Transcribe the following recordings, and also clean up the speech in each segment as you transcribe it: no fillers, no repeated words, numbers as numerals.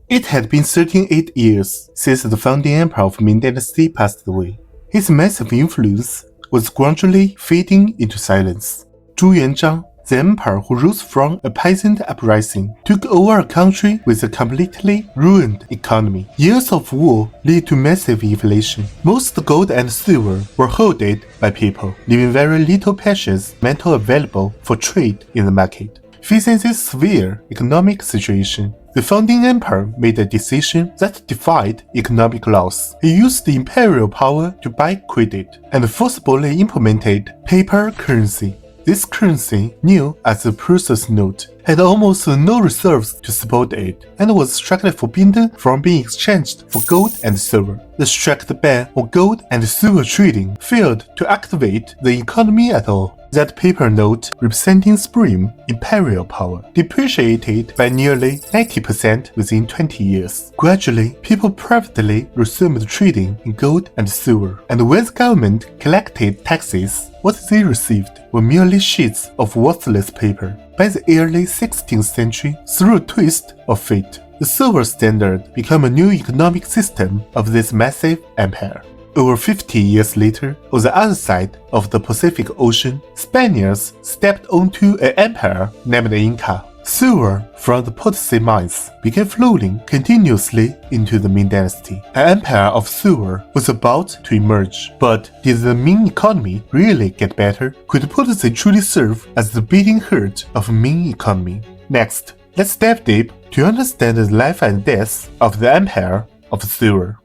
It had been 38 years since the founding emperor of Ming Dynasty passed away. His massive influence was gradually fading into silence. Zhu Yuanzhang, the emperor who rose from a peasant uprising, took over a country with a completely ruined economy. Years of war led to massive inflation. Most gold and silver were hoarded by people, leaving very little precious metal available for trade in the market. Facing this severe economic situation, the founding emperor made a decision that defied economic laws. He used the imperial power to buy credit and forcibly implemented paper currency. This currency, known as the precious note, had almost no reserves to support it and was strictly forbidden from being exchanged for gold and silver. The strict ban on gold and silver trading failed to activate the economy at all. That paper note, representing supreme imperial power, depreciated by nearly 90% within 20 years. Gradually, people privately resumed trading in gold and silver, and when the government collected taxes, what they received were merely sheets of worthless paper. By the early 16th century, through a twist of fate, the silver standard became a new economic system of this massive empire. Over 50 years later, on the other side of the Pacific Ocean, Spaniards stepped onto an empire named Inca. Silver from the Potosí mines began flowing continuously into the Ming Dynasty. An empire of silver was about to emerge, but did the Ming economy really get better? Could Potosí truly serve as the beating heart of Ming economy? Next, let's dive deep to understand the life and death of the empire of silver.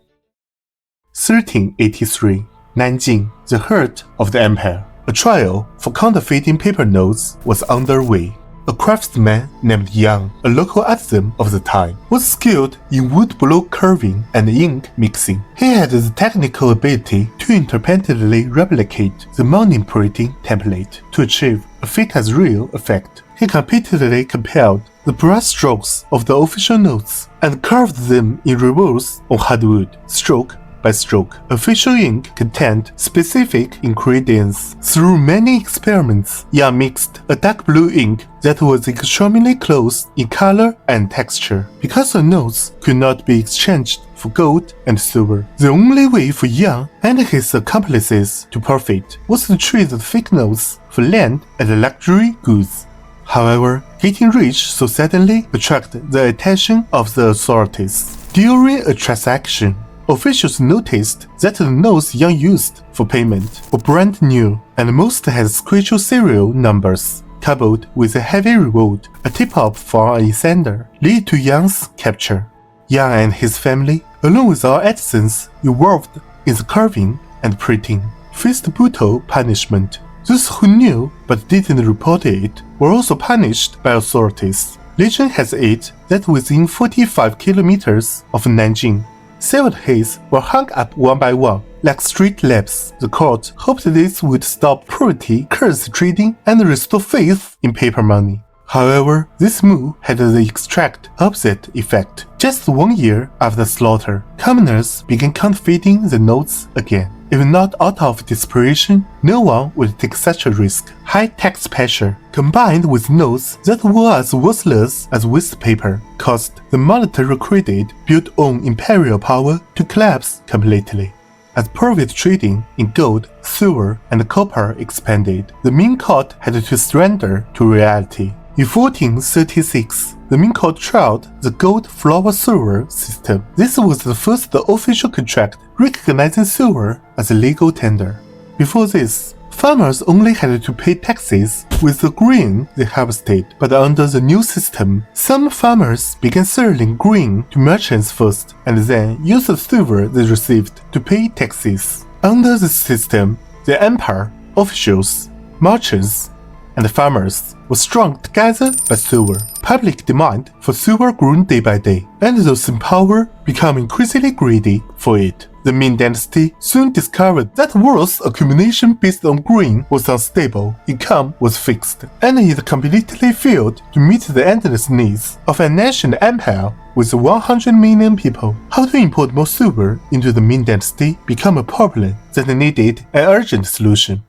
1383, Nanjing, the heart of the empire. A trial for counterfeiting paper notes was underway. A craftsman named Yang, a local artisan of the time, was skilled in wood block carving and ink mixing. He had the technical ability to independently replicate the money printing template to achieve a fake-as-real effect. He repeatedly compared the brush strokes of the official notes and carved them in reverse on hardwood, stroke by stroke. Official ink contained specific ingredients. Through many experiments, Yang mixed a dark blue ink that was extremely close in color and texture. Because the notes could not be exchanged for gold and silver, the only way for Yang and his accomplices to profit was to trade the fake notes for land and luxury goods. However, getting rich so suddenly attracted the attention of the authorities. During a transaction, officials noticed that the notes Yang used for payment were brand new, and most had special serial numbers, coupled with a heavy reward. A tip-off for an insider led to Yang's capture. Yang and his family, along with all artisans involved in the carving and printing, faced brutal punishment. Those who knew but didn't report it were also punished by authorities. Legend has it that within 45 kilometers of Nanjing, severed heads were hung up one by one, like street lamps. The court hoped this would stop poverty, currency trading, and restore faith in paper money. However, this move had the exact opposite effect. Just 1 year after the slaughter, commoners began counterfeiting the notes again. If not out of desperation, no one would take such a risk. High tax pressure, combined with notes that were as worthless as waste paper, caused the monetary credit built on imperial power to collapse completely. As private trading in gold, silver, and copper expanded, the Ming court had to surrender to reality. In 1436, the Ming court tried the gold flower silver system. This was the first official contract recognizing silver as a legal tender. Before this, farmers only had to pay taxes with the grain they harvested, but under the new system, some farmers began selling grain to merchants first and then used the silver they received to pay taxes. Under this system, the empire, officials, merchants, and farmers were strung together by silver. Public demand for silver grew day by day, and those in power became increasingly greedy for it. The Ming Dynasty soon discovered that wealth accumulation based on grain was unstable, income was fixed, and it completely failed to meet the endless needs of a nation empire with 100 million people. How to import more silver into the Ming Dynasty became a problem that needed an urgent solution.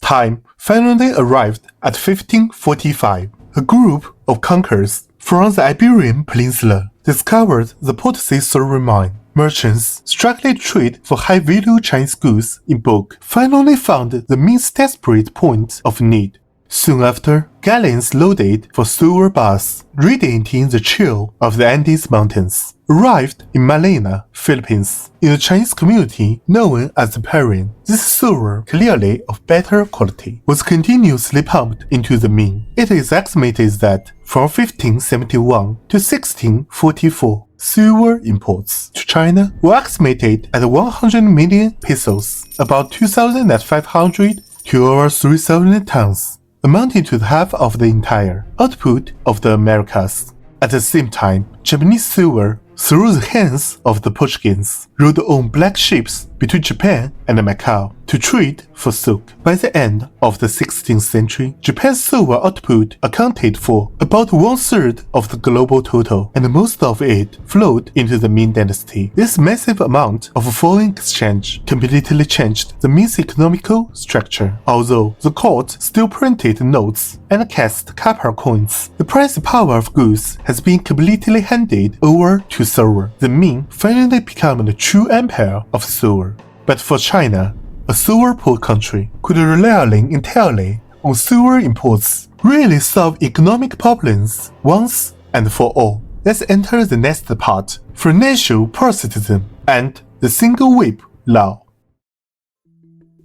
Time finally arrived at 1545. A group of conquerors from the Iberian Peninsula discovered the Potosí silver mine. Merchants struggling to trade for high-value Chinese goods in bulk finally found the Ming's desperate point of need. Soon after, galleons loaded for silver bars, radiating the chill of the Andes Mountains, arrived in Malena, Philippines. In the Chinese community known as the Parian, this silver, clearly of better quality, was continuously pumped into the Ming. It is estimated that from 1571 to 1644, silver imports to China were estimated at 100 million pesos, about 2,500 to over 3,000 tons, amounting to half of the entire output of the Americas. At the same time, Japanese silver, through the hands of the Portuguese, rode on black ships between Japan and Macau to trade for silk. By the end of the 16th century, Japan's silver output accounted for about 1/3 of the global total, and most of it flowed into the Ming Dynasty. This massive amount of foreign exchange completely changed the Ming's economical structure. Although the court still printed notes and cast copper coins, the pricing power of goods has been completely handed over to silver. The Ming finally became the true empire of silver. But for China, a silver-poor country, could relying entirely on silver imports really solve economic problems once and for all? Let's enter the next part: financial parasitism and the single whip law.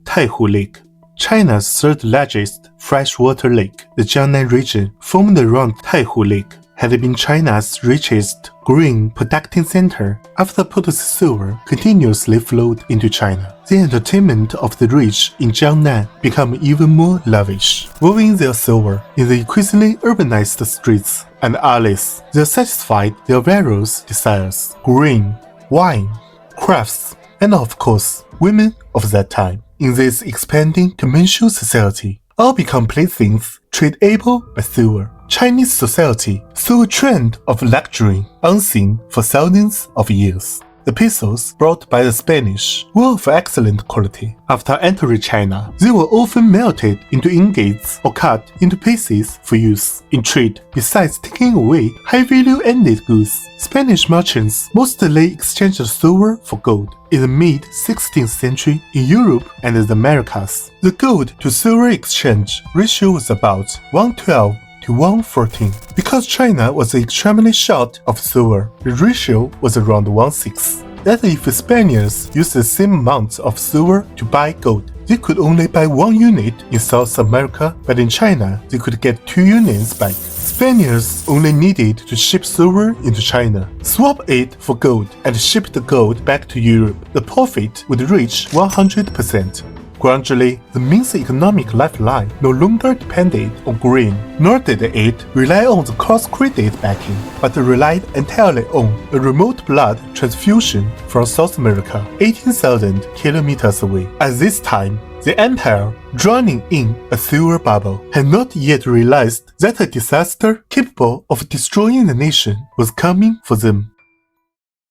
Taihu Lake, China's third largest freshwater lake, the Jiangnan region formed around Taihu Lake, had been China's richest grain producing center after Potosí silver continuously flowed into China. The entertainment of the rich in Jiangnan became even more lavish, weaving their silver in the increasingly urbanized streets and alleys. They satisfied their various desires: grain, wine, crafts, and of course, women of that time. In this expanding commercial society, all become playthings tradeable by silver. Chinese society saw a trend of luxury unseen for thousands of years. The pesos brought by the Spanish were of excellent quality. After entering China, they were often melted into ingots or cut into pieces for use in trade. Besides taking away high-value ended goods, Spanish merchants mostly exchanged silver for gold. In the mid-16th century, in Europe and the Americas, the gold-to-silver exchange ratio was about 1:12 to 1:14. Because China was extremely short of silver, the ratio was around 1:6. That if the Spaniards used the same amount of silver to buy gold, they could only buy 1 unit in South America, but in China, they could get 2 units back. Spaniards only needed to ship silver into China, swap it for gold, and ship the gold back to Europe. The profit would reach 100%. Gradually, the Ming's economic lifeline no longer depended on grain, nor did it rely on the cross-credit backing, but relied entirely on a remote blood transfusion from South America, 18,000 kilometers away. At this time, the empire, drowning in a silver bubble, had not yet realized that a disaster capable of destroying the nation was coming for them.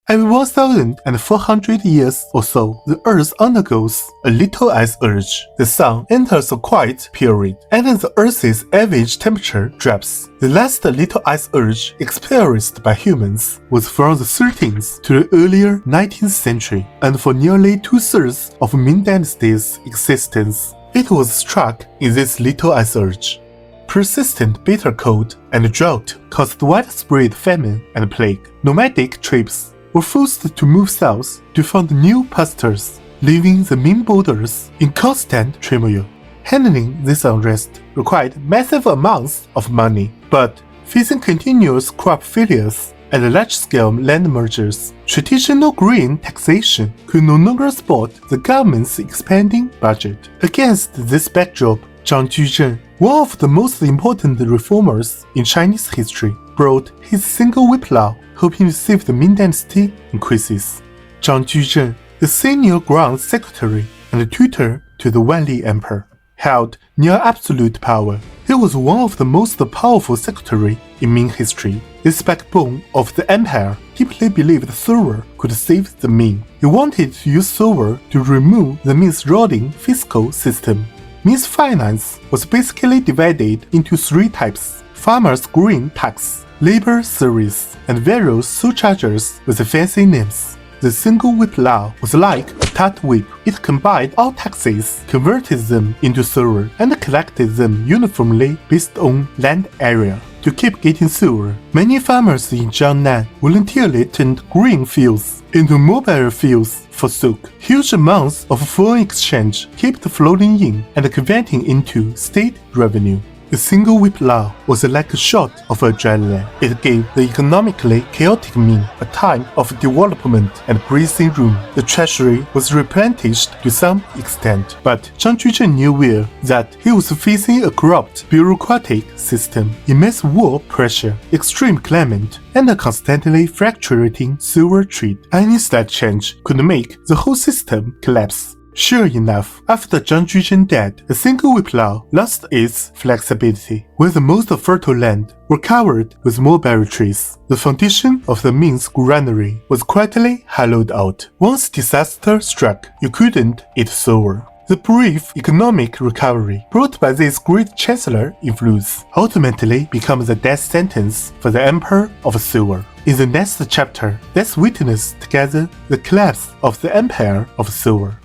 Every 1,400 years or so, the Earth undergoes a little ice urge. The Sun enters a quiet period, and the Earth's average temperature drops. The last little ice urge experienced by humans was from the 13th to the earlier 19th century, and for nearly 2/3 of Ming Dynasty's existence, it was struck in this little ice urge. Persistent bitter cold and drought caused widespread famine and plague. Nomadic tribes were forced to move south to find new pastures, leaving the Ming borders in constant turmoil. Handling this unrest required massive amounts of money, but facing continuous crop failures and large-scale land mergers, traditional grain taxation could no longer support the government's expanding budget. Against this backdrop, Zhang Juzhen, one of the most important reformers in Chinese history, brought his single whip law, hoping to save the Ming Dynasty increases. Zhang Juzhen, the senior ground secretary and tutor to the Wanli Emperor, held near absolute power. He was one of the most powerful secretary in Ming history. This backbone of the empire deeply believed silver could save the Ming. He wanted to use silver to remove the Ming's rotting fiscal system. Ming's finance was basically divided into 3 types: farmers' grain tax, labor service, and various surcharges with fancy names. The single whip law was like a tat whip. It combined all taxes, converted them into silver, and collected them uniformly based on land area. To keep getting silver, many farmers in Jiangnan voluntarily turned green fields into mobile fields for souk. Huge amounts of foreign exchange kept flowing in and converting into state revenue. The single whip law was like a shot of adrenaline. It gave the economically chaotic Ming a time of development and breathing room. The treasury was replenished to some extent, but Zhang Juzhen knew well that he was facing a corrupt bureaucratic system, immense war pressure, extreme climate, and a constantly fluctuating silver trade. Any slight change could make the whole system collapse. Sure enough, after Zhang Juzhen died, the single whip law lost its flexibility, where the most fertile land were covered with mulberry trees. The foundation of the Ming's granary was quietly hollowed out. Once disaster struck, you couldn't eat silver. The brief economic recovery brought by this great chancellor influence ultimately becomes the death sentence for the Emperor of Silver. In the next chapter, let's witness together the collapse of the Empire of Silver.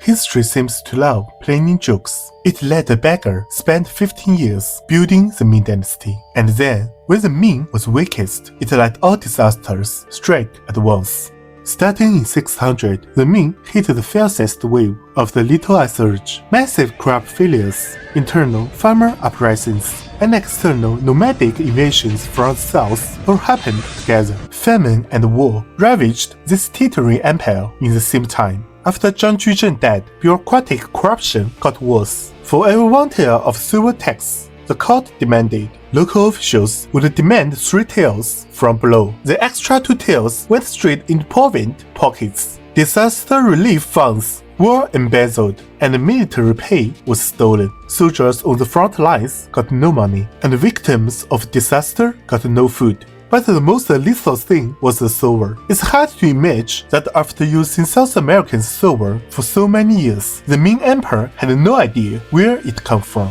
History seems to love playing jokes. It let a beggar spend 15 years building the Ming Dynasty, and then, when the Ming was weakest, it let all disasters strike at once. Starting in 600, the Ming hit the fiercest wave of the Little Ice Age. Massive crop failures, internal farmer uprisings, and external nomadic invasions from the south all happened together. Famine and war ravaged this teetering empire in the same time. After Zhang Juzhen died, bureaucratic corruption got worse. For every 1 tael of silver tax, the court demanded, local officials would demand 3 taels from below. The extra 2 taels went straight into province pockets. Disaster relief funds were embezzled, and military pay was stolen. Soldiers on the front lines got no money, and victims of disaster got no food. But the most lethal thing was the silver. It's hard to imagine that after using South American silver for so many years, the Ming Emperor had no idea where it came from.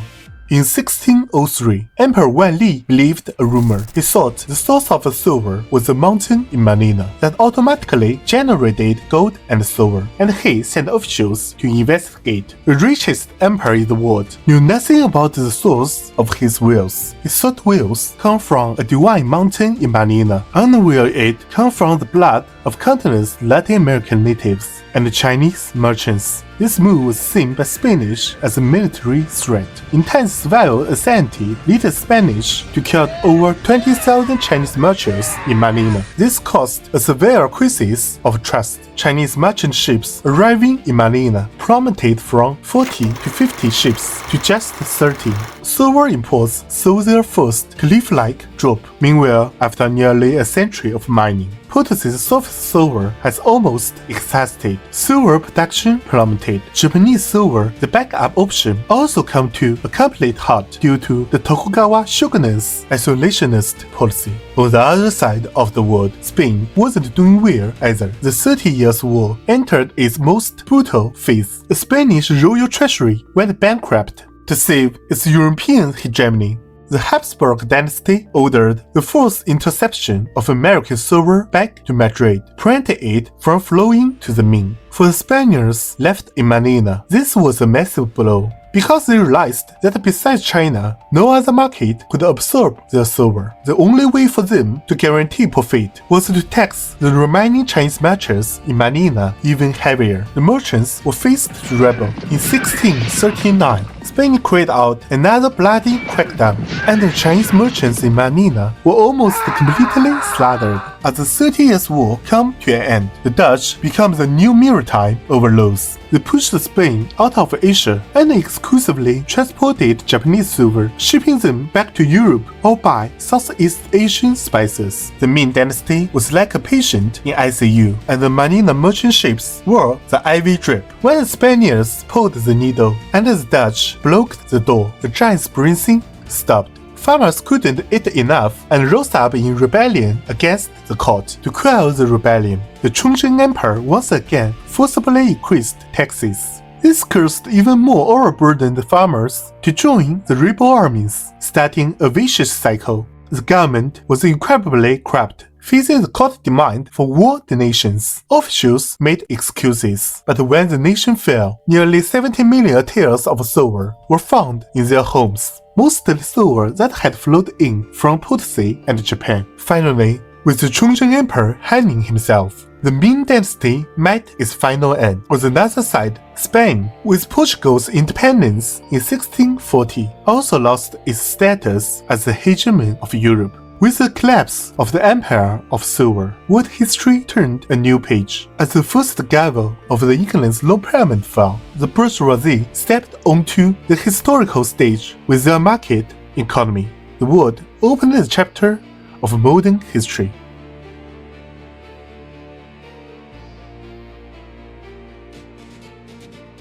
In 1603, Emperor Wanli believed a rumor. He thought the source of the silver was a mountain in Manila that automatically generated gold and silver, and he sent officials to investigate. The richest emperor in the world knew nothing about the source of his wealth. He thought wealth came from a divine mountain in Manila, unaware it came from the blood of countless Latin American natives and Chinese merchants. This move was seen by Spanish as a military threat. Intense civil anxiety led the Spanish to kill over 20,000 Chinese merchants in Manila. This caused a severe crisis of trust. Chinese merchant ships arriving in Manila plummeted from 40 to 50 ships to just 30. Silver imports saw their first cliff-like drop. Meanwhile, after nearly a century of mining, Potosí's soft silver has almost exhausted. Silver production plummeted. Japanese silver, the backup option, also came to a complete halt due to the Tokugawa shogunate's isolationist policy. On the other side of the world, Spain wasn't doing well either. The 30 Years' War entered its most brutal phase. The Spanish royal treasury went bankrupt. To save its European hegemony, the Habsburg dynasty ordered the forced interception of American silver back to Madrid, preventing it from flowing to the Ming. For the Spaniards left in Manila, this was a massive blow, because they realized that besides China, no other market could absorb their silver. The only way for them to guarantee profit was to tax the remaining Chinese merchants in Manila even heavier. The merchants were forced to rebel. In 1639, Spain carried out another bloody crackdown, and the Chinese merchants in Manila were almost completely slaughtered. As the 30 Years' War came to an end, the Dutch became the new maritime overlords. They pushed Spain out of Asia and exclusively transported Japanese silver, shipping them back to Europe or buy Southeast Asian spices. The Ming Dynasty was like a patient in ICU, and the Manila merchant ships were the IV drip. When the Spaniards pulled the needle and the Dutch blocked the door, the giant's breathing stopped. Farmers couldn't eat enough and rose up in rebellion against the court. To quell the rebellion, the Chongzhen Emperor once again forcibly increased taxes. This caused even more overburdened farmers to join the rebel armies, starting a vicious cycle. the government was incredibly corrupt, facing the court demand for war donations. Officials made excuses, but when the nation fell, nearly 70 million taels of silver were found in their homes, mostly silver that had flowed in from Potosí and Japan. Finally, with the Chongzhen Emperor hanging himself, the Ming Dynasty met its final end. On the other side, Spain, with Portugal's independence in 1640, also lost its status as the hegemon of Europe. With the collapse of the Empire of Silver, world history turned a new page. As the first gavel of the England's low parliament fell, the bourgeoisie stepped onto the historical stage with their market economy. The world opened a chapter of modern history.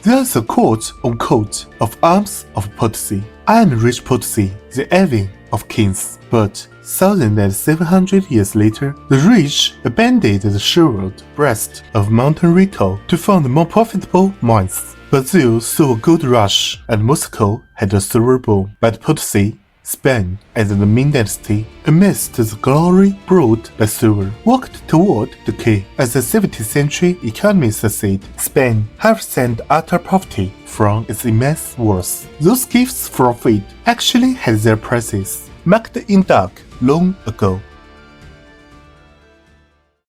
There is a coat of arms of Potosí. I am rich Potosí, the envy of kings. But 1,700 years later, the rich abandoned the shriveled breast of Mountain Rico to found more profitable mines. Brazil saw a gold rush, and Moscow had a silver boom. But Potosí, Spain, and the Ming Dynasty, amidst the glory brought by silver, walked toward decay. As the 17th century economy succeeded, Spain have sent utter poverty from its immense worth. Those gifts from fate actually had their prices, marked in dark long ago.